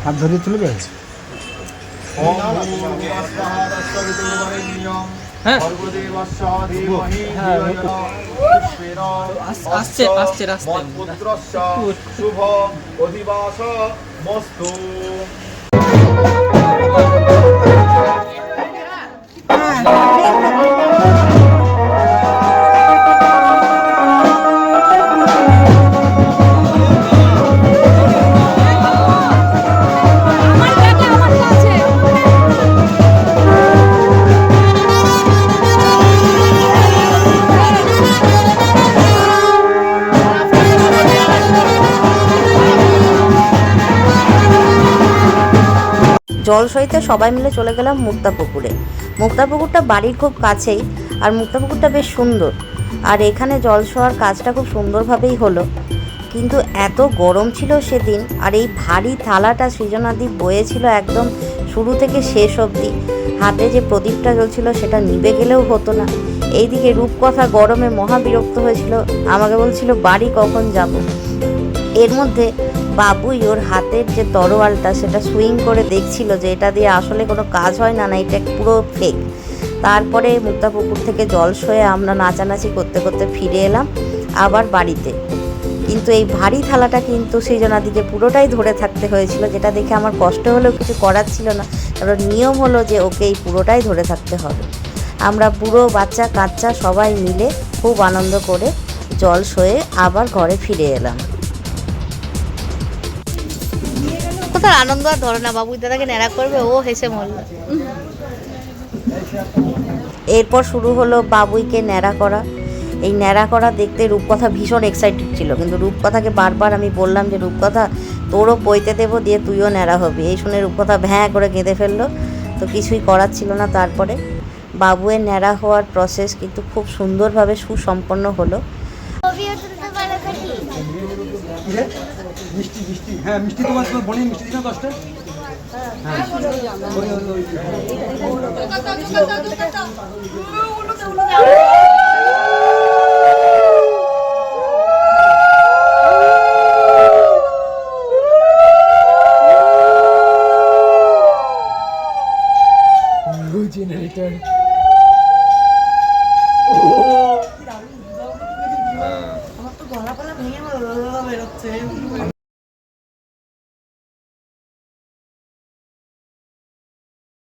হাত ধরে তুলবে। আসছে আসছে রাস্তায় শুভ অধিবাস মস্তু। জল সইতে সবাই মিলে চলে গেলাম মুক্তাপুকুরে। মুক্তাপুকুরটা বাড়ির খুব কাছেই, আর মুক্তাপুকুরটা বেশ সুন্দর, আর এখানে জল শোয়ার কাজটা খুব সুন্দরভাবেই হলো। কিন্তু এত গরম ছিল সেদিন, আর এই ভারী থালাটা সৃজনাদি বয়েছিল একদম শুরু থেকে শেষ অবধি। হাতে যে প্রদীপটা জ্বলছিল সেটা নিভে গেলেও হতো না। এইদিকে রূপকথা গরমে মহা বিরক্ত হয়েছিল, আমাকে বলছিল বাড়ি কখন যাব। এর মধ্যে বাবুই ওর হাতের যে তরোয়ালটা সেটা সুইং করে দেখছিল যে এটা দিয়ে আসলে কোনো কাজ হয় না, এটা পুরো ফেক। তারপরে মুক্তাপুকুর থেকে জল সয়ে আমরা নাচানাচি করতে করতে ফিরে এলাম আবার বাড়িতে। কিন্তু এই ভারী থালাটা কিন্তু সৃজনাদিকে পুরোটাই ধরে থাকতে হয়েছিল, যেটা দেখে আমার কষ্ট হলেও কিছু করার ছিল না, কারণ নিয়ম হলো যে ওকে এই পুরোটাই ধরে থাকতে হবে। আমরা বুড়ো বাচ্চা কাচ্চা সবাই মিলে খুব আনন্দ করে জল সয়ে আবার ঘরে ফিরে এলাম। কোথায় আনন্দ আর ধরে না, বাবুই দাদাকে ন্যাড়া করবে, ও হেসে মরল। এরপর শুরু হলো বাবুইকে ন্যাড়া করা। এই ন্যাড়া করা দেখতে রূপকথা ভীষণ এক্সাইটেড ছিল, কিন্তু রূপকথাকে বারবার আমি বললাম যে রূপকথা তোরও বইতে দেবো, দিয়ে তুইও ন্যাড়া হবি। এই শুনে রূপকথা ভ্যাঁ করে কেঁদে ফেললো, তো কিছুই করার ছিল না। তারপরে বাবুয়ের ন্যাড়া হওয়ার প্রসেস কিন্তু খুব সুন্দরভাবে সুসম্পন্ন হলো। মিষ্টি মিষ্টি, হ্যাঁ মিষ্টি তোমার বোনের মিষ্টি দিন 10টা। হ্যাঁ